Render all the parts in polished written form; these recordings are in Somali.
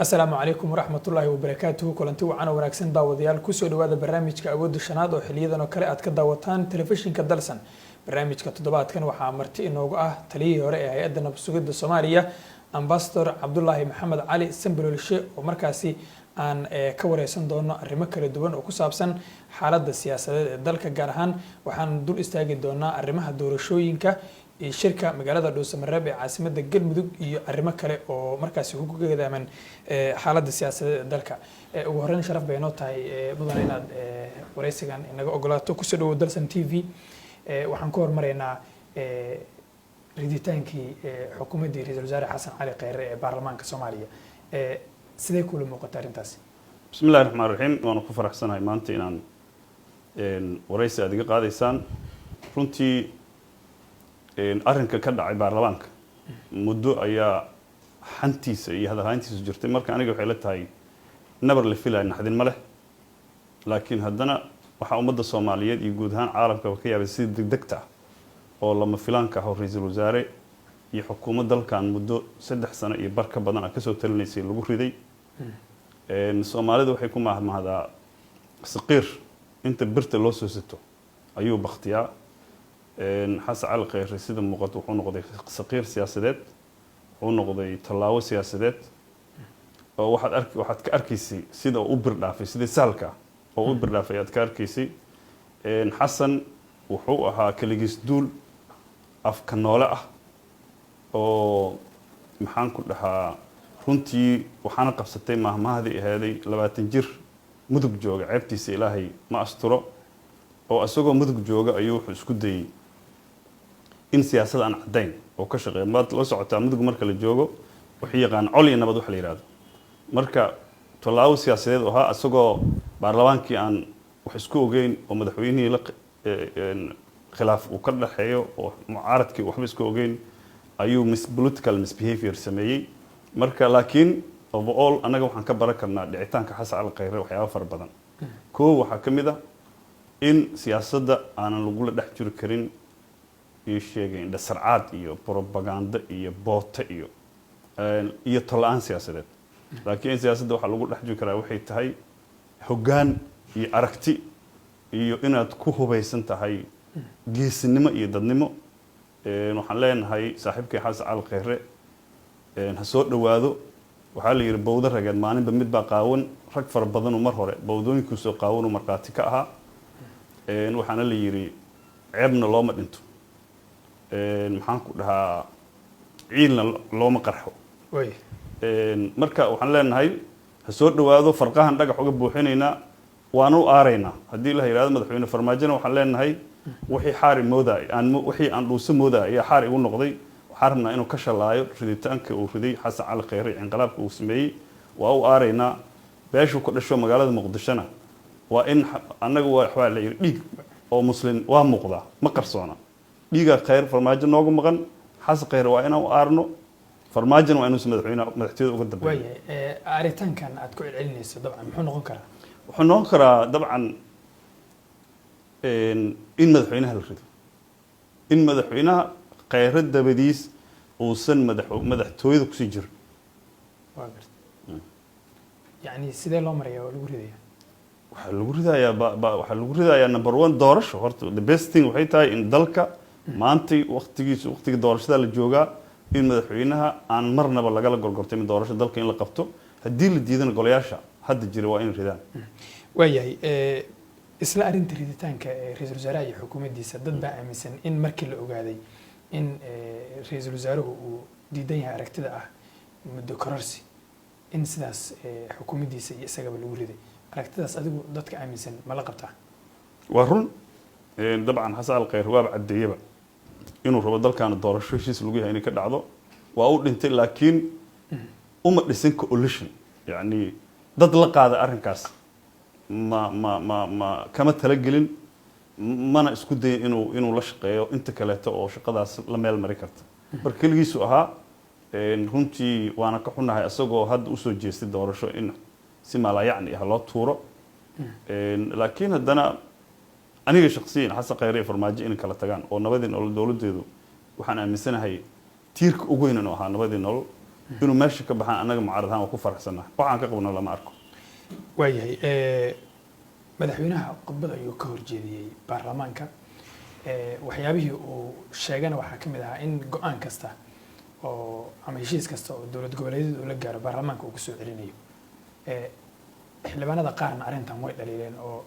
السلام عليكم ورحمة الله وبركاته كلنتي وعنا وناكسن داوديال كسو دوادا برنامجka awoodda shanaad oo xiliyadan oo kale aad ka daawataan telefishinka dalsan barnaamijka toddobaadkan waxaa marti inoogu ah taliyihii hore ee hay'adda nabad-sugidda Soomaaliya Ambassador Cabdullaahi Maxamed Cali Sambuulshe oo markaasi aan ka wareysan doono arrimo kala duwan oo ku saabsan xaaladda siyaasadeed ee dalka gaar ahaan waxaan dul istaagi doonaa arrimaha doorashooyinka shirka magaalada Dhuusamareeb ee caasimadda Galmudug iyo arrimo kale oo markaasi ku gudaaman xaaladda siyaasadeed ee dalka ugu horreyn sharaf bay noo tahay mudan inaad wareysigan inaga ogolaato ku soo dhawo Dalsan TV waxaan ku hormareynaa riditaankii xukuumadda Ra'iisul Wasaare Xasan Cali Khayre ee baarlamaanka Soomaaliya sidee kula muuqata arrintaasi bismillaahir rahmaanir rahiim waan ku faraxsanahay maanta inaan wareysi adiga qaadaysaan runtii arrinka ka dhacay baarlamaanka muddo ayaa xantiisa iyo hadalhayntiisa jirtay marka aniga waxay la tahay nabar la filayo naxdin ma leh laakiin haddana waxa ummadda Soomaaliyeed iyo guud ahaan caalamka ka yaabay si degdegta oo lama filaanka ah ra'iisul wasaare iyo xukuumad dalkan muddo 3 sano iyo bar ka badan ka soo talinaysay lagu riday Soomaalidu waxay ku mahadmahadaa saqiir inta birta loo soo sito ayuu baqtiyaa Xasan Cali Khayre sida muuqato wuxuu noqday saqiir siyaasadeed wuxuu noqday tallaabo siyaasadeed oo waxaad ka arkaysay sida uu birdhaafay sida saalka oo uu birdhaafay aad ka arkaysay Xasan wuxuu ahaa kaligiis duul afka noole ah oo maxaan ku dhahaa runtii waxaana qabsatay mahmahdii ahaday 20 jir mudug jooga ceebtiisa Ilaahay ma asturo oo asagoo mudug jooga ayuu wuxuu isku dayay in siyaasadda aan cadayn oo ka shaqeeyo maad la socotaa mudug marka la joogo wixii yaqaan col iyo nabad wax la yiraahdo marka tallaabo siyaasadeed oo ahaa asagoo baarlamaankii aan wax isku ogeyn oo madaxweynihii la khilaaf uu ka dhaxeeyo oo mucaaradkii waxba isku ogeyn ayuu political misbehavior sameeyay marka laakiin overall anaga waxaan ka baran karnaa dhicitaanka Xasan Cali Khayre waxyaabo far badan koow waxa kamid ah in siyaasadda aanan lagu la dhex jiri karin iyo sheegay dhasarcaad iyo propaganda iyo boota iyo tolaan siyaasadeed laakiin siyaasadda waxa lagu dhex jiri karaa waxay tahay hoggaan iyo aragti iyo inaad ku hubeysan tahay geesinimo iyo dadnimo waxaan leenahay saaxiibkay Xasan Cali Khayre ha soo dhawaado waxa la yiri bowda rageed maalinba mid baa qaawan rag far badan oo mar hore bowdooyinku soo qaawan oo marqaati ka ahaa waxaana la yiri ceebna looma dhinto maxaan ku dhahaa ciilna looma qarxo marka waxaan leenahay ha soo dhawaado farqahan dhagax uga buuxinaynaa waanu aaraynaa haddii la yiraahdo madaxweyne farmaajona waxaan leenahay wixii xaari mooday wixii aan dhuuso mooday ayaa xaari ugu noqday waxaan rabnaa inuu ka shalaayo riditaanka uu riday Xasan Cali Khayre inqilaabka uu sameeyay waa u aaraynaa beeshu ku dhasho magaalada Muqdishona waa in anagu waxa la yiri dhig oo muslim waa muuqda ma qarsoona dhiga Khayre farmaajo noogu maqan Xasan Khayre waa inaan u aarno farmaajona waa inuu madaxtooyada uga dambeeyo way aaritaankan aad ku celinayso dabcan muxuu noqon karaa wuxuu noqon karaa dabcan in madaxweynaha la rido in madaxweynaha Khayre dabadiis uusan madaxtooyada ku sii jiro yani sidee loo marayaa lagu ridayaa waxa lagu ridayaa number 1 doorasho horta the best thing waxay tahay in dalka maanta waqtiga doorashada la joogaa in madaxweynaha aan marnaba laga gorgortay in doorasho dalka in la qabto hadii la diidana golayaasha hadda jira waa in ridaan waayahay isla arinta riditaanka ra'iisul wasaaraha iyo xukuumaddiisa dad baa aaminsan in markii la ogaaday in ra'iisul wasaaruhu uu diidan yahay aragtida ah muddo kororsi in sidaas xukuumaddiisa iyo isagaba lagu riday aragtidaas adigu dadka aaminsan ma la qabtaa waa run dabcan Xasan Cali Khayre waa cadeeyaba inuu rabo dalkan doorasho heshiis lagu yahay in ka dhacdo waa uu dhintay laakiin uma dhisan coalition yani dad la qaada arrinkaas ma kama talagelin mana isku day inuu la shaqeeyo inta kale oo shaqadaas la meel mari karta marka kaligiisu ahaa runtii waana ka xunahay asagoo hadda u soo jeestay doorasho in si mala yacni ah loo tuuro laakiin haddana aniga shakhsiyan Xasan Khayre farmaajo in kala tagaan oo nabadii nolol dawladeedu waxaan aaminsanahay tiirka ugu weyn inuu ahaa nabadii nolol inuu meesha ka baxaan anaga mucaarad ahaan waa ku faraxsanahay waxaan ka qabno lama arko waayahay madaxweynaha khudbad ayuu ka horjeediyey baarlamaanka waxyaabihii uu sheegana waxaa ka mid ahaa in go-aan kasta oo ama heshiis kasta oo dowlad goboleedyada uu la gaaro baarlamaanka uu kusoo celinayo xildhibaanada qaarna arrintan way dhaliileen oo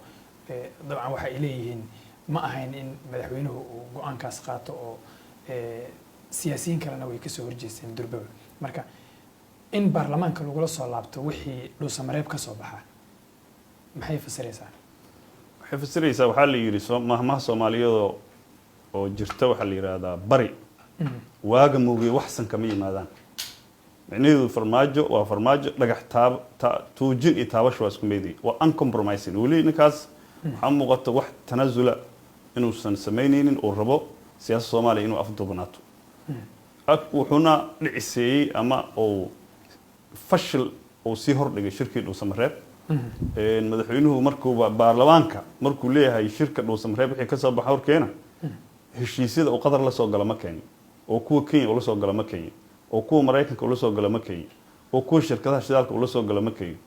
dabcan waxa ay leeyihiin ma ahayn in madaxweynuhu uu go-aankaas qaato oo siyaasiyiin kalena way kasoo horjeesteen durbaba marka in baarlamaanka lagula soo laabto wixii dhuusamareeb ka soo baxaa maxay fasiraysaa waxay fasiraysaa waxaa la yidhi mahmaha soomaaliyeed oo jirta waxaa la yidhaahdaa bari waaga moogay waxsan kama yimaadaan micnaheedu farmaajo waa farmaajo dhagax tuujin iyo taabasho waa isku meeday waa uncompromising weli ninkaas waxaa muuqata wax tanasula inuusan samaynaynin uu rabo siyaasadda soomaaliya inuu afduubnaato wuxuuna dhiciseeyey ama uu fashil uu sii hordhigay shirkii dhuusamareeb madaxweynuhu markuuba baarlamaanka markuu leeyahay shirka dhuusamareeb wixii ka soo baxa horkeena heshiisyada uu qatar la soo gala ma keenin oo kuwa kenya ula soo gala ma keenin oo kuwa maraykanka ula soo gala ma keenin oo kuwa shirkadaha shidaalka ula soo gala ma keenin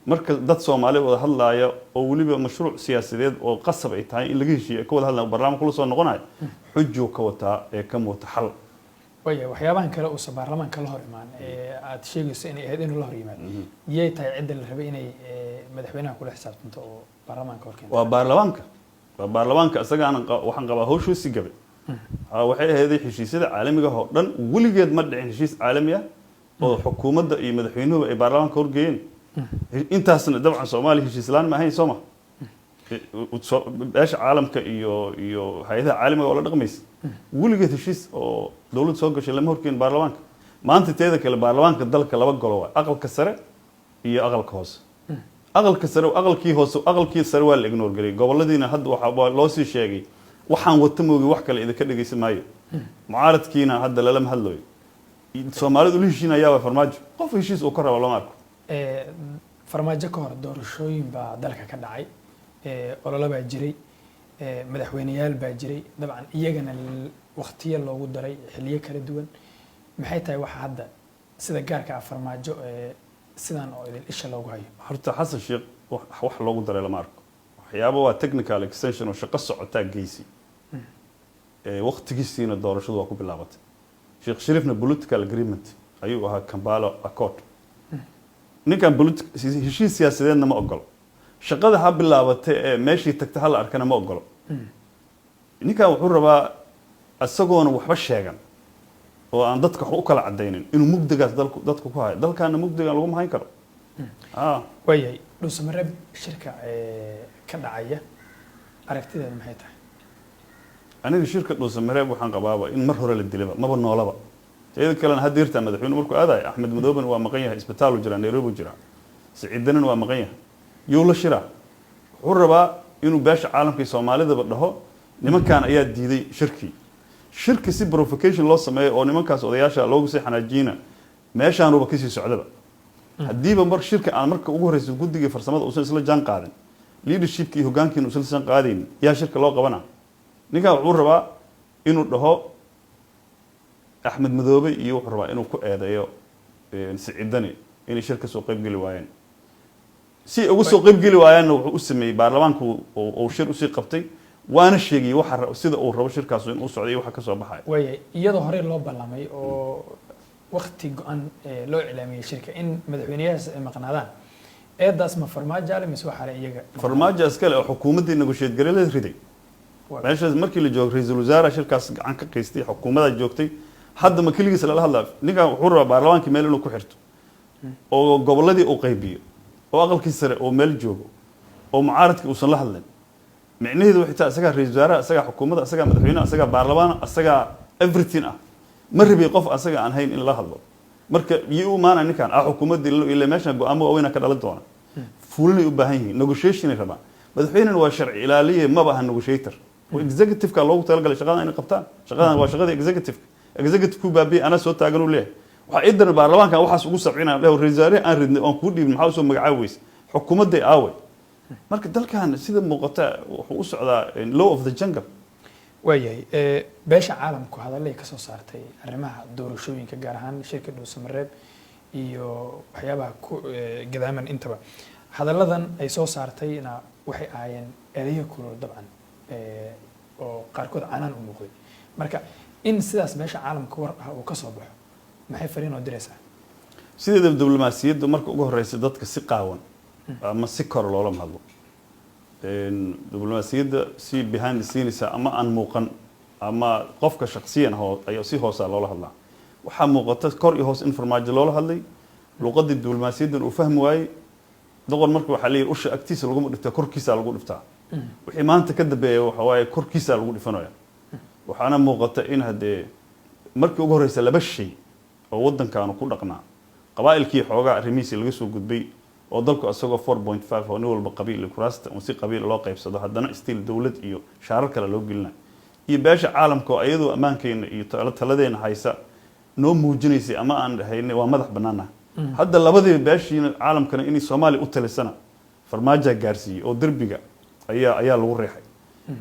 marka dad Soomaali wada hadlaaya oo waliba mashruuc siyaasadeed oo qasab ay tahay in laga heshiiyo ka wada hadlaa barnaamijka la soo noqonayo xujo ka wata ee ka muuqata xal waxyaabahan kale oo baarlamaanka la hor imaan aad sheegayso inay ahayd inuu la hor yimaado yey tahay cidda la rabay inay madaxweynaha kula xisaabtanto oo baarlamaanka horkeento waa baarlamaanka asagaana waxaan qabaa hawshu si gabay waxay ahayd heshiisyada caalamiga oo dhan waligeed ma dhicin heshiis caalami ah oo xukuumadda iyo madaxweynuhu ay baarlamaanka horgeeyeen intaasna dabcan Soomaaliya heshiis laan ma ahayn Soomaa beesha caalamka iyo hay'adaha caalamiga oo la dhaqmaysa waligeed heshiis oo dawladda soo gashay lama horkeen baarlamaanka maanta teeda kale baarlamaanka dalka laba golo waa aqalka sare iyo aqalka hoose aqalkii sare waa la ignore garay goboladiina hadda waxa loo sii sheegay waxaan wata moogi wax kale idinka dhageysan maayo mucaaradkiina hadda lala hadlayo Soomaalidu la heshiinayaa waa farmaajo qof heshiis uu ka rabo lama arko farmaajo ka hor doorashooyin baa dalka ka dhacay olole baa jiray madaxweyneyaal baa jiray dabcan iyagana waqtiyo loogu daray xilliyo kala duwan maxay tahay waxa hadda sida gaarka ah farmaajo sidaan oo idin isha loogu hayo horta xasan sheekh wax loogu daray lama arko waxyaabo waa technical extension oo shaqo socota geysi waqtigiisina doorashadu waa ku bilaabatay sheekh shariifna political agreement ayuu ahaa Kampala Accord ninkan heshiis siyaasadeedna ma ogolo shaqada ha bilaabatay ee meeshii tagtay hal arkana ma ogolo ninkan wuxuu rabaa asagoona waxba sheegan oo aan dadka wax u kala cadeynin inuu mugdigaas dadku ku hayo dalkaana mugdigan lagu mahayn karo waayay dhuusamareeb shirka ka dhacaya aragtideeda maxay tahay aniga shirka dhuusamareeb waxaan qabaaba in mar hore la dilaba maba noolaba teeda kalena hadeerta madaxweyne markuu aadayo Axmed Madooben waa maqan yahay isbitaal jira Nairobi jira Siciidanan waa maqan yahay yoo la shira wuxuu rabaa inuu beesha caalamka Soomaalida dhaho nimankan ayaa diiday shirki si provocation loo sameeyo oo nimankaas odayaasha loogu sii xanaajina meeshaan uba kasii socdaba hadiiba mar shirka aan marka ugu horeysan guddiga farsamada uu isla jaan qaadan leadership iyo hoggaankiina uu isla jaan qaadin yaa shirka loo qabana ninka wuxuu rabaa inuu dhaho Axmed Madoobe iyo wuxuu rabaa inuu ku eedeeyo Siciidani inay shirka soo qayb gali waayeen si ugu soo qayb gali waayeen wuxuu u sameeyay baarlamaanku oo shir u sii qabtay waana sheegay waxa sida uu rabo shirkaas inuu socday waxa ka soo baxay way iyadoo hore loo ballamay oo waqti go'an loo cilaamiyay shirka in madaxweynayaasha ay maqnaadaan eedaas ma farmaajo mise waxa la iyaga farmaajo askale oo xukuumadda negotiate gareelay riday meeshaas markii la joogay ra'iisul wasaare shirkaas gacan ka qaystay xukuumadda joogtay hadda ma kaligiis la hadlaa ninka wuxuu rabaa baarlamaanka meel inuu ku xirto oo goboladii uu qaybiyo oo aqalkii sare oo meel joogo oo mucaaradka uu san la hadlin micnaheedu waxay tahay asaga ra'iisul wasaare asaga xukuumadda asaga madaxweynaha asaga baarlamaan asaga everything ma rabi qof asaga aan hayn in la hadlo marka uu maana ninkan xukuumadda ila meesha go'aamo oo wayna ka dhalan doona fulinay u baahan yihiin negotiation raba madaxweynaha waa sharci ilaaliye ma baahan negotiator oo executive ka loogu talagalay shaqadan inay qabtaan shaqadan waa shaqada executive ku baabiye ana soo taagan u leeyahay waxa idan baarlamaanka waxaas ugu sabcinaa ra'iisul wasaare aan ridnay oo ku dhiibin maxaa soo magacaaweys xukuumadda aaway marka dalkan sida muuqata wuxuu u socdaa law of the jungle waayay beesha caalamku hadalay ka soo saartay arrimaha doorashooyinka gaar ahaan shirka dhuusamareeb iyo waxyaabaha ku gadaaman intaba hadalladan ay soo saartayna waxay ahaayeen erayo kulul dabcan oo qaarkood canaan u muuqday marka in sidaas meesha caalamka war ah uu ka soo baxo maxay fariin oo diraysaa sideeda diblomaasiyaddu marka ugu horeysa dadka si qaawan ama si kor loola hadlo diblomaasiyadda si behind the scenes ama aan muuqan ama qofka shakhsiyan ayaa si hoos loola hadlaa waxaa muuqata kor iyo hoos in farmaajo loola hadlay luqadii diblomaasiyaddan uu fahmi waayey doqon marka waxaa leeyahay usha agtiisa laguma dhiftaa korkiisa lagu dhiftaa wixii maanta ka dambeeya waxa waaye korkiisa lagu dhifanaya waxaana muuqata in haddee markii ugu horeysa laba shay oo waddankaanu ku dhaqnaa qabaa'ilkii xoogaa arrimihiisii laga soo gudbay oo dalku asagoo 4.5 oo nin walba qabiil kuraasta oo si qabiil loo qaybsado haddana still dawlad iyo shaarar kale loo gelinayo iyo beesha caalamka oo iyadoo ammaankeena iyo taladeena haysa noo muujinaysay ama aan dhahaynay waa madax bannaana hadda labadii beeshiina caalamkana inay Soomaaliya u talisana farmaajo gaarsiiyay oo darbiga ayaa lagu reexay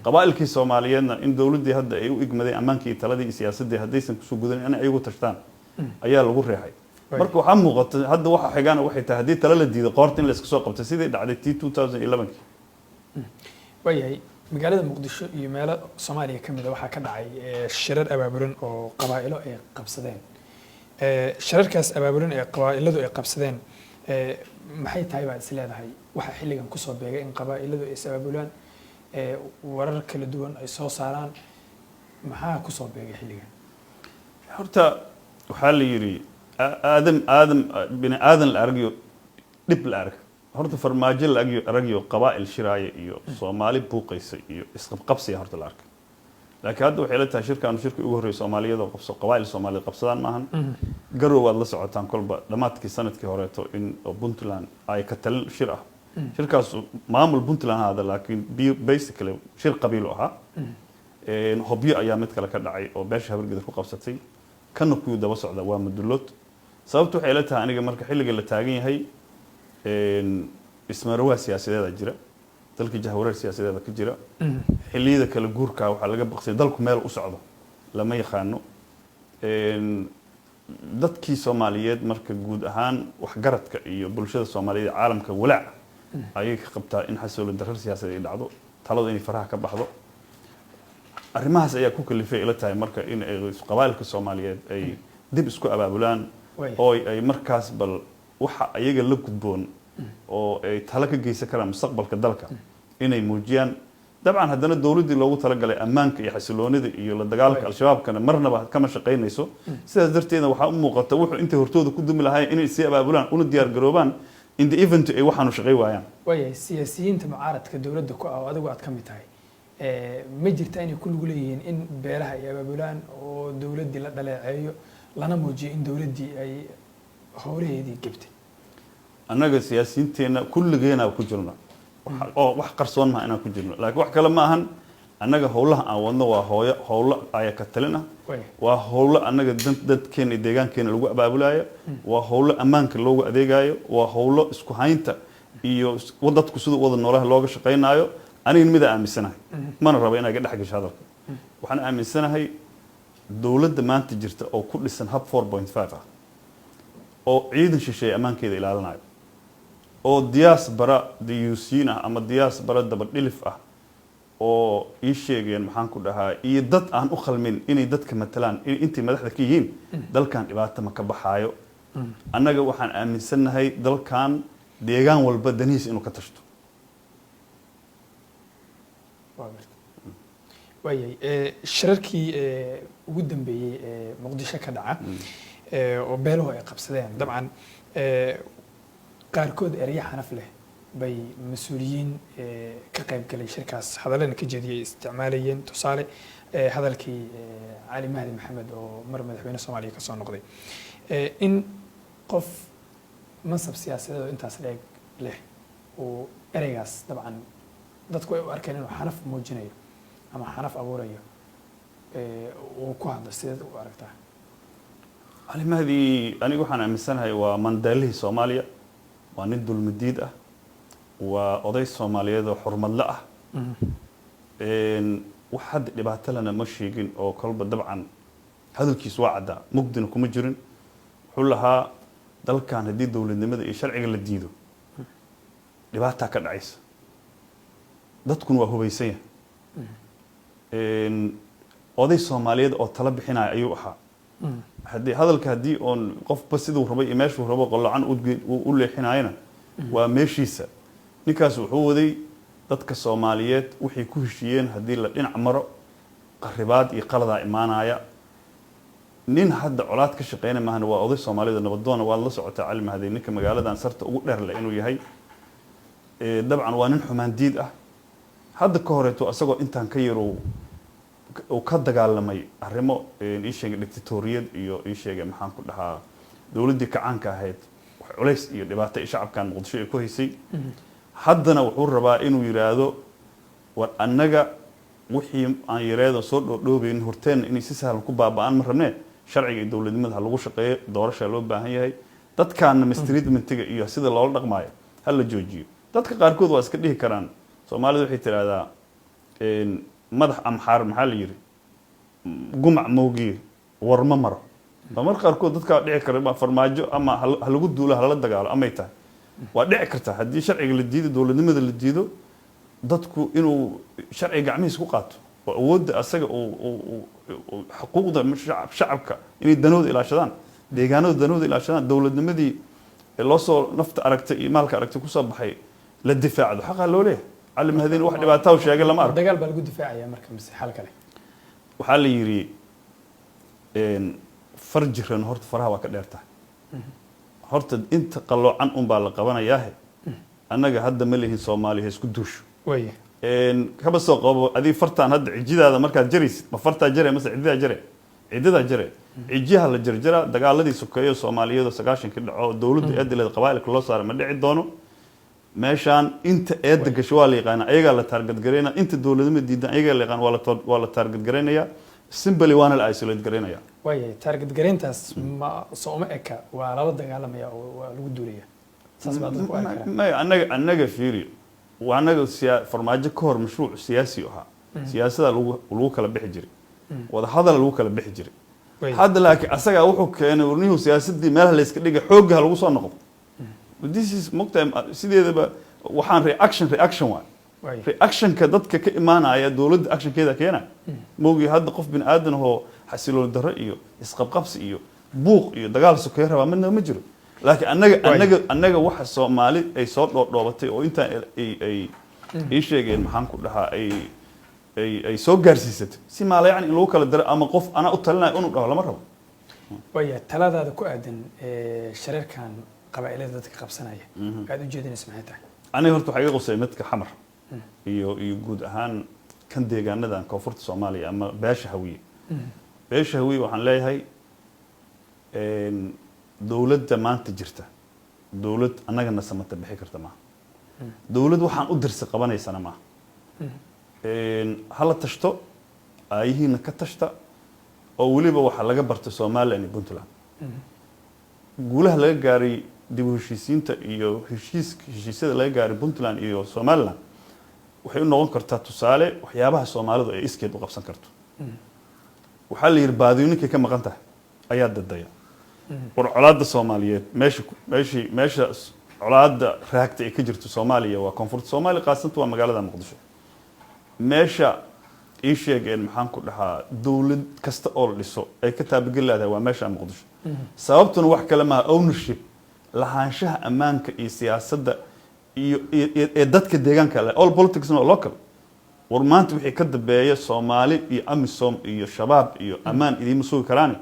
qabaa'ilkii Soomaaliyeedna in dawladii hadda ay u igmaday ammaankii taladii siyaasadda haddaysan ku soo gudan in ay ugu tashtaan ayaa lagu reexay marka waxaa muuqata hadda waxa xigaana waxay tahay haddii tala la diido qoorta in la iska soo qabto sidii dhacday 2011 wayahay magaalada muqdisho iyo meelo Soomaaliya kamid ah waxaa ka dhacay shirar abaabulan oo qabaa'ilo ay qabsadeen shirarkaas abaabulan ee qabaa'iladu ay qabsadeen maxay tahay baad is leedahay waxa xilligan ku soo beegay in qabaa'iladu ay abaabulaan warar kala duwan ay soo saaraan maxaa ku soo beegay xilligan horta waxaa la yiri bini aadan la argayo dhib la arag horta farmaajo la argayo qabaa'il shiraaya iyo Soomaali buuqaysa iyo isqabqabsiya horta la arkay laakiin hadda waxay la tahay shirkan ugu horeeyay Soomaaliyada oo qabso qabaa'il Soomaali qabsadaan maahan garow waad la socotaan kolba dhamaadkii sanadkii horeeto in Puntland ay ka tal shir ah shirkaas maamul Puntland hada laakiin basically shir qabiil ah hobyo ayaa mid kale ka dhacay oo beesha habargida ku qabsatay kana ku daba socda waa madulood sababtu waxay la tahay aniga marka xilliga la taagan yahay ismarawaa siyaasadeeda jira dalka jahwareer siyaasadeeda ka jira xilliyada kala guurka waxa laga baqsay dalku meel u socdo lama yaqaano dadkii Soomaaliyeed marka guud ahaan wax garadka iyo bulshada Soomaaliyeed caalamka walaac ayay ka qabtaa in xasuulo darar siyaasadeed ay dhacdo talada inay faraha ka baxdo arrimahaas ayaa ku kalifay ila tahay marka in ay qabaa'ilka Soomaaliyeed ay dib isku abaabulaan oo ay markaas bal waxa ayaga la gudboon oo ay tala ka geysan karaan mustaqbalka dalka inay muujiyaan dabcan haddana dawladii loogu talagalay ammaanka iyo xasiloonida iyo la dagaalka al-shabaabkana marnaba kama shaqeynayso sidaas darteedna waxa u muuqata wuxuu inta hortooda ku dumi lahaayeen inay si abaabulaan una diyaar garoobaan in the event ay waxaanu shaqey waayaan wayahay siyaasiyiinta mucaaradka dawladda ku ah adigu aad ka mid tahay ma jirta inay ku lug leeyihiin in beelaha ay abaabulaan oo dawladdii la dhaleeceeyo lana muujiyo in dawladdii ay howlaheedii gabtay annaga siyaasiyiinteena kulligeena ku jirna oo wax qarsoon ma inaan ku jirno laakiin wax kale ma ahan annaga howlaha aan wadno waa howlo ay ka talina waa howlo annaga dadkeena deegaankeena lagu abaabulayo waa howlo ammaanka loogu adeegayo waa howlo isku haynta iyo dadku sidoo wada noolaha looga shaqeynayo aniga mid aaminsanahay mana rabo inaan ka dhaxgasho hadalka waxaan aaminsanahay dawladda maanta jirta oo ku dhisan hab 4.5 ah oo ciidan shisheeye ammaankeeda ilaalinayo oo diaspora diyuusiin ah ama diaspora daba dhilif ah oo ii sheegeen maxaan ku dhahaa iyo dad aan u khalmin inay dadka matalaan intii madaxda ka yihiin dalkan dhibaato ma ka baxaayo annaga waxaan aaminsanahay dalkan deegaan walba danihiis inuu ka tashto wayahay shirarkii ugu dambeeyey ee muqdisho ka dhaca oo beeluhu ay qabsadeen dabcan qaarkood eraya xanaf leh bay mas-uuliyiin ka qayb galay shirkaas hadallana ka jeediyay isticmaalayeen tusaale hadalkii cali mahdi maxamed oo mar madaxweyne Soomaaliya ka soo noqday in qof mansab siyaasadeed oo intaas dheeg leh oo eraygaas dabcan dadku ay u arkeen inuu xanaf muujinayo ama xanaf abuurayo uu ku hadlo sideed u aragtaa cali mahdi anigu waxaan aaminsanahay waa mandaalihii Soomaaliya waa nin dulmidiid ah waa oday Soomaaliyeed oo xurmad ah wax had dhibaato lana ma sheegin oo kolba dabcan hadalkiisu waa cadda mugdina kuma jirin wuxuu lahaa dalkan haddii dowladnimada iyo sharciga la diido dhibaataa ka dhacaysa dadkuna waa hubaysan yahay oday Soomaaliyeed oo tala bixinaya ayuu ahaa haddii oon qofba siduu rabay iyo meeshuu rabo qolacan u leexinayna waa meeshiisa ninkaas wuxuu waday dadka Soomaaliyeed wixii ku heshiyeen haddii la dhinac maro qaribaad iyo qalada imaanaya nin hadda colaad ka shaqeynay maahna waa oday Soomaaliyeed nabadoon waa la socota Cali Mahdi ninka magaaladan sarta ugu dheer leh inuu yahay dabcan waa nin xumaan diid ah hadda ka horeeto asagoo intaan ka yaro oo ka dagaalamay arrimo ii sheegay dictatoriyad iyo ii sheegay maxaan ku dhahaa dawladii kacaanka ahayd wax culays iyo dhibaato shacabkan Muqdisho ay ku haysay haddana wuxuu rabaa inuu yiraahdo war annaga wixii aan yareedo soo dhoobeen horteen inay si sahlan ku baaba'aan ma rabnee sharciga iyo dawladnimada lagu shaqeeyo doorasho loo baahan yahay dadkaana mistreatmentiga iyo sida loola dhaqmaayo hal la joojiyo dadka qaarkood waa iska dhihi karaan Soomaalidu waxay tiraahdaa madax amxaar maxaa la yiri gumac moogi war ma maro mar qaarkood dadka dhici kara farmaajo ama lagu duula la dagaalo ama ay tahay waa dhici karta haddii sharciga la diido dawladnimada la diido dadku inuu sharciga gacmihiisa ku qaato oo awoodda asaga oo xuquuqda shacabka inay danooda ilaashadaan deegaanada danooda ilaashadaan dawladnimadii loo soo nafta aragtay iyo maalka aragtay ku soo baxay la difaacdo xaq loo leeyahay Cali Mahdi wax dhibaato u sheegay lama arko dagaal baa lagu difaacaya marka mise xal kale waxa la yiri farjiran horta faraha waa ka dheertaa horta inta qaloocan baa la qabanayaa annaga hadda ma leeyahay Soomaaliya isku duusho way kaba soo qabo adii fartaan hadda cijidaada markaad jaraysid ma fartaa jare ma ciidada jare cijiha la jarjara dagaaladii sokeeyo Soomaaliyeed 90 ka dhaco dawladda eedleed qabaa'ilka loo saaray ma dhici doono meeshaan inta eedda gasho waa la yaqaan ayaga la target gareena inta dawladnimada diidan ayaga la yaqaan waa la target gareynaya simply waana la isolate gareynaya way target gareyntaas ma sooma eka waa la dagaalamaya oo waa lagu duulaya saas baa dadku ay karaan annaga fiiri waanaga farmaajo ka hor mashruuc siyaasi ah siyaasadda lagu kala bixi jiray wada hadal lagu kala bixi jiray hadda laakiin asaga wuxuu keenay warnihu siyaasadii meelaha la iska dhigay xoogga lagu soo noqdo this is mugtay sideedaba waxaan reaction waa reaction ka dadka ka imaanaya dawladda actionkeeda keena moogi hadda qof bin aadan oo xasiloon darro iyo isqabqabsi iyo buuq iyo dagaal sokeey raba midna ma jiro laakiin annaga waxa Soomaali ay soo dhoobtay oo inta ay sheegeen maxaan ku dhahaa ay soo gaarsiisatay si maalayaan in lagu kala daro ama qof ana u talinayo inuu dhaw lama rabo way taladaada ku aadan shareerkan qabaa'ilada dadka qabsanaya aad u jeedinaysa maxay tahay aniga horta waxa iga qosay midka xamar iyo guud ahaan kan deegaanadan koonfurta Soomaaliya ama beesha hawiye waxaan leeyahay dawladda maanta jirta dawlad annagana samata bixi karta ma dawlad waxaan u dirsi qabanaysana ma hala tashto ayhiina ka tashta oo waliba waxa laga bartay Soomaaliland iyo Puntland guulaha laga gaaray dib u heshiisiinta iyo heshiisyada laga gaaray Puntland iyo Soomaaliland waxay u noqon kartaa tusaale waxyaabaha Soomaalidu ay iskeed u qabsan karto waxa la yiri baadiyooyinka ka maqan tahay ayaa dadaya war colaadda Soomaaliyeed meesha colaadda raagta ay ka jirto Soomaaliya waa koonfurta Soomaaliya qaasatan waa magaalada Muqdisho meesha ii sheegeen maxaan ku dhahaa dawlad kasta oo la dhiso ay ka taabagelaadahay waa meesha Muqdisho sababtuna wax kale ma ownership lahaanshaha ammaanka iyo siyaasadda iyo dadka deegaanka leh all politics no local war maanta wixii ka dambeeya Soomaali iyo Amisom iyo shabaab iyo ammaan idin soo karaan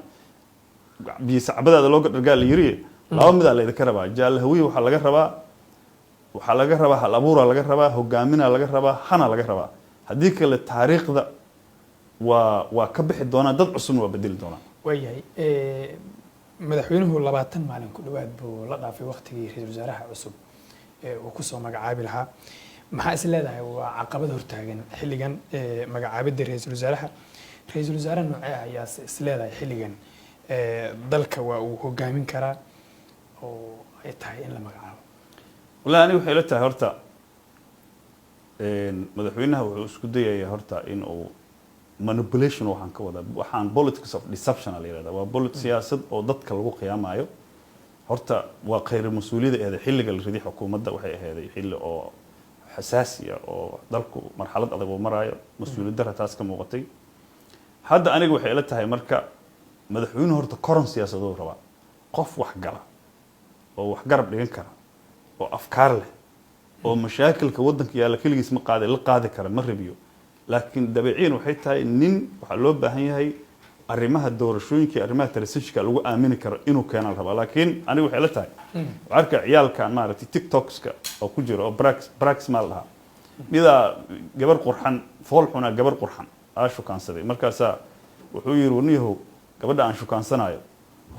biyasacbadaada loo dhargaa la yiri laba mid la idin rabaa jaalahawi waxa laga rabaa hal abuura laga rabaa hogaamina laga rabaa hana laga rabaa haddii kale taariikhda waa ka bixi doona dad cusub waa bedeli doona wayahay madaxweynuhu 20 maalin ku dhawaad buu la dhaafay waqtigii ra'iisul wasaaraha cusub uu ku soo magacaabi lahaa maxaa is leedahay waa caqabad hortaagan xilligan magacaabida ra'iisul wasaaraha noocee ayaa is leedahay xilligan dalka waa uu hogaamin karaa oo ay tahay in la magacaabo walaal anigu waxay la tahay horta madaxweynaha wuxuu isku dayayaa horta in uu manipulation waxaan politics of deception la yiraahdaa waa siyaasad oo dadka lagu qiyaamayo horta waa khayr mas-uuliyada eeday xilliga la riday xukuumadda waxay aheeday xilli oo xasaasi ah oo dalku marxalad adag uu maraayo mas-uuliyad darra taas ka muuqatay hadda aniga waxay ila tahay marka madaxweynuhu horta koron siyaasaduu rabaa qof wax gala oo wax garab dhigan kara oo afkaar leh oo mashaakilka waddanka yaalla keligiis ma qaadi kara ma rabiyo laakiin dabeeciyan waxay tahay nin waxaa loo baahan yahay arrimaha doorashooyinka iyo arrimaha transitionka lagu aamini karo inuu keenan rabaa laakiin aniga waxay la tahay waxaa arkaa ciyaalkan maaragtay tiktokska oo ku jira oo braxmal dhahaa midaa gabar qurxan fool xunaa gabar qurxan aa shukaansaday markaasaa wuxuu yidhi warniyahow gabadha aan shukaansanayo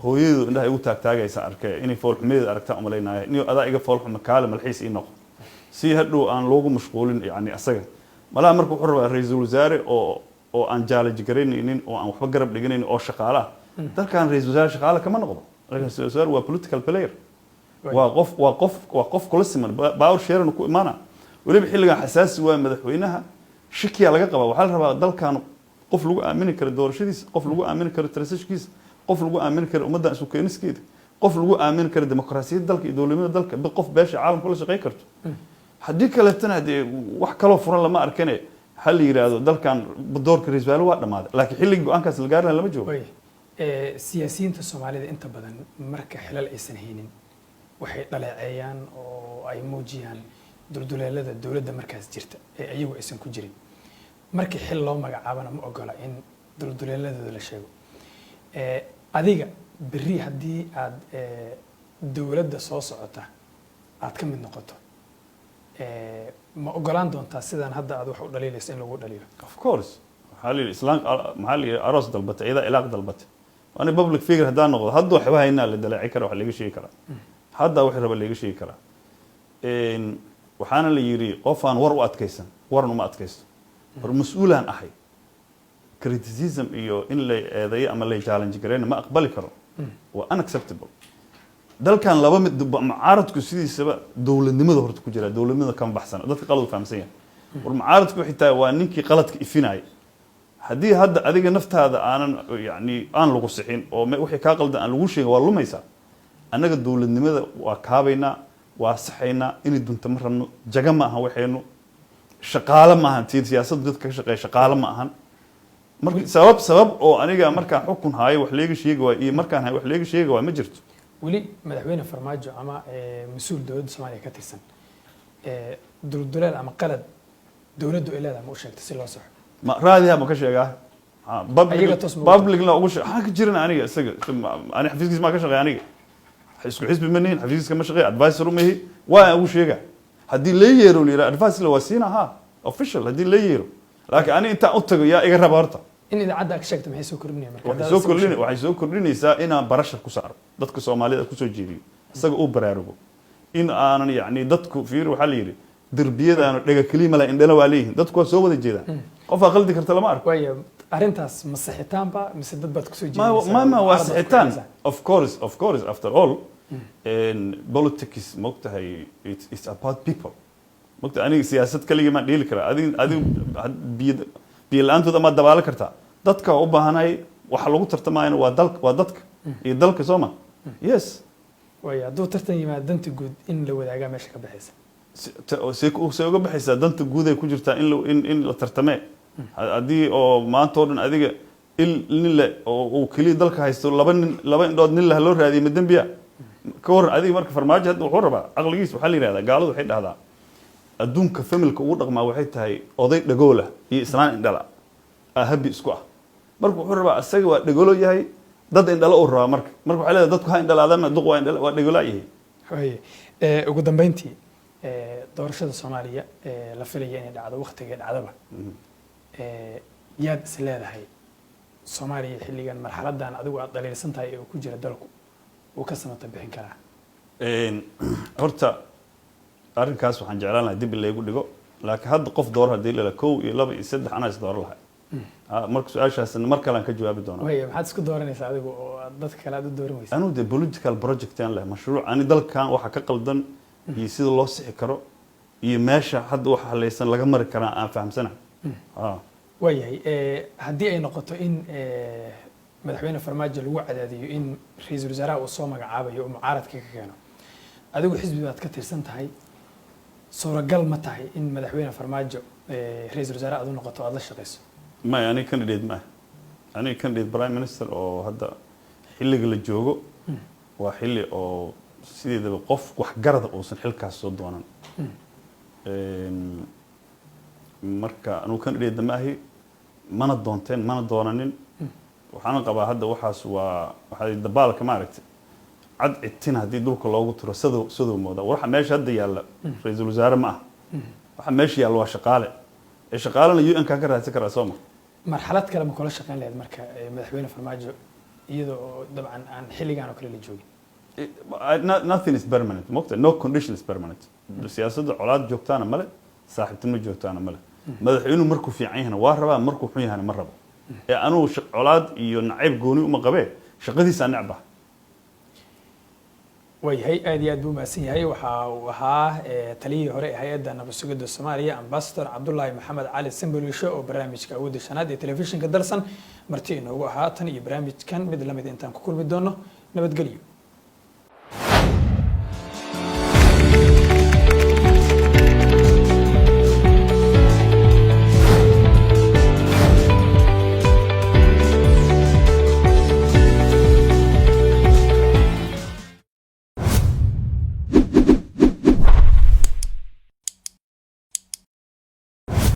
hooyadeedu indhaha igu taagtaagaysa arkee inay fool xumadeeda aragtaan umalaynaayo niyo adaa iga fool xuma kaale malxiis ii noqo si hadhow aan loogu mashquulin yani asaga malaha marka wuxuu rabaa ra-iisul wasaare oo aan jaalaji garaynaynin oo aan waxba garab dhiganaynin oo shaqaale ah dalkan ra-isul wasaare shaqaale kama noqdo ra-isul wasaare waa political player waa qof kula siman power sharing ku imaana weliba xilligan xasaasi waa madaxweynaha shikiya laga qabaa waxaa la rabaa dalkan qof lagu aamini karo doorashadiisa qof lagu aamini karo transitionkiisa qof lagu aamini karo ummaddan isu keeniskeeda qof lagu aamini karo dimuqraasiyadda dalka iyo dowladnimada dalka qof beesha caalamka la shaqayn karto haddii kaleetana dee wax kaloo furan lama arkane ha la yidhaahdo dalkan doorka ra-isul wasaare waa dhammaaday laakiin xilligii go-aankaas la gaarina lama joogo siyaasiyiinta soomaalida inta badan marka xilal aysan haynin waxay dhaleeceeyaan oo ay muujiyaan dulduleelada dowladda markaas jirta ee ayagu aysan ku jirin markii xil loo magacaabana ma ogola in dulduleeladooda la sheego adiga berri haddii aad dowladda soo socota aad ka mid noqoto ma ogolaan doontaa sidaan hadda aad wax u dhaliilaysa in lagu dhaliilo of course waxaa la yidhi islaan maxaa la yidhi aroos dalbatay iyadaa ilaaq dalbatay waana public figure haddaan noqdo hadda waxba haynaa la dalaaci kara wax laga sheegi karaa hadda wax raba laga sheegi karaa waxaana la yidhi qof aan war u adkaysan waran uma adkaysto war mas-uulaan ahay criticism iyo in la eedeeyo ama la challenge gareyna ma aqbali karo waa unacceptable dalkan laba mid mucaaradku sidiisaba dowladnimada horta ku jira dowladnimada kama baxsana dadka qalad u fahamsan yahay war mucaaradku xitaa waa ninkii qaladka ifinaya haddii hadda adiga naftaada aanan yani aan lagu sixin oo wixii kaa qaldan aan lagu sheegin waa lumaysaa annaga dowladnimada waa kaabaynaa waa saxaynaa inay dunta ma rabno jaga ma ahan waxaynu shaqaale ma ahan tii siyaasaddu dadka ka shaqeeya shaqaale ma ahan marka sabab oo aniga markaan xukun haayo wax leega sheegi waay iyo markaan hayo wax leega sheegi waay ma jirto weli madaxweyne farmaajo ama mas-uul dowladda soomaaliya ka tirsan dulduleel ama qalad dowladdu ay leedahay ma u sheegtay si loo saxo ma raadiha ma ka sheegaa publicna ugu sheeg waxaan ka jirin aniga isaga ani xafiiskiis maa ka shaqeeya aniga isku xisbi ma nihin xafiiskiiska ma shaqeeya advisor uma ihi waa ugu sheegaa haddii la yeero la yidhaha advice la waa siina ha official haddii la yeero laakiin ani intaan u tago yaa iga raba horta in idaacadda ka sheegta maxay soo kordhinaya marka waxay soo kordhinaysaa inaan barashar ku saaro dadka soomaalida ku soo jeediyo isaga uu baraarugo in aanan yani dadku fiir waxaa la yidhi derbiyadaanu dhega keliya mala indhana waa leeyihin dadku waa soo wada jeedaan qofaa qaldi karta lama arko waayo arrintaas ma sixitaanba mise dad baad kusoo jeedinaysaa ma waa sixitaan of course after all politics mogtahay it's about people mogta aniga siyaasad kaliya maan dhiili karaa adigu biyo la-aantooda maad dabaalo kartaa dadka u baahanay waxa lagu tartamayana waa dadka iyo dalka soo ma yes waayo hadduu tartan yimaado danta guud in la wadaagaa meesha ka baxaysa see uga baxaysaa danta guud ay ku jirtaa in la tartamee haddii oo maanta oo dhan adiga nin le oo uu keliya dalka haysto laba indhood nin leh loo raadiyay ma dembiya ka waran adiga marka farmaajo hadda wuxuu rabaa aqligiis waxaa la yidhahdaa gaaladu waxay dhahdaa adduunka familka ugu dhaqmaa waxay tahay oday dhagoola iyo islaan indhala habi isku ah marka wuxuu rabaa asaga waa dhagoolo yahay dad indhala uu rabaa marka waxay leedahay dadku ha indhalaadaan duq waa dhagoolaa yahay ugu dambeyntii doorashada soomaaliya la filaya inay dhacdo waqtiga dhacdaba yaad is leedahay soomaaliya xilligan marxaladan adigu aad dhaliilsan tahay ee uu ku jira dalku uu ka samata bixin karaa horta arrinkaas waxaan jeclaan lahay dib in laygu dhigo laakiin hadda qof dooro haddii la 1 iyo 2 iyo 3 anaa is dooro lahay marka su-aashaasna mar kale aan ka jawaabi doonaa way maxaad isku dooranaysaa adigu oo dadka kale aad u dooran weysaa anuu de political project aan leh mashruuc ani dalkan waxa ka qaldan iyo sida loo sixi karo iyo meesha hadda waxa halaysan laga mari karaa aan fahamsanahay waayahay haddii ay noqoto in madaxweyne farmaajo lagu cadaadiyo in ra-iisul wasaaraha uu soo magacaabayo oo mucaaradka ka keeno adigu xisbi baad ka tirsan tahay suuragal ma tahay in madaxweyne farmaajo ra-iisul wasaare aad u noqoto aad la shaqeyso maya aniga candidate ma ah aniga candidate prime minister oo hadda xilliga la joogo waa xilli oo sideedaba qof waxgarada uusan xilkaas soo doonan marka anugu candidate ma ahi mana doonteen mana doonanin waxaan qabaa hadda waxaas waa waxay dabaalka maaragtay cad citin haddii dhulka loogu turo sidoo mooda waxa meesha hadda yaalla ra-iisul wasaare ma ah waxa meesha yaalla waa shaqaale ee shaqaalena UN ka raadsan karaa Soomaa marxalad kale ma kula shaqeyn lahayd marka madaxweyne farmaajo iyadoo dabcan aan xilligan oo kale la joogin nothing is permanent moqta no condition is permanent siyaasadda colaad joogtaana male saaxiibtinimo joogtaana male madaxweynuhu markuu fiican yahay waa rabaa markuu xun yahay ma rabo ee anuu colaad iyo nacayb gooni uma qabee shaqadiisa nacba wayahay aad iyo aad buu mahadsan yahay waxa uu ahaa taliyihii hore ee hay-adda nabad sugidda Soomaaliya ambassador Cabdullaahi Maxamed Cali Sambulisho oo barnaamijka awoodda shanaad ee telefishinka Dalsan martii inoogu ahaa tan iyo barnaamijkan mid lamid intaan ku kulmi doono nabadgelyo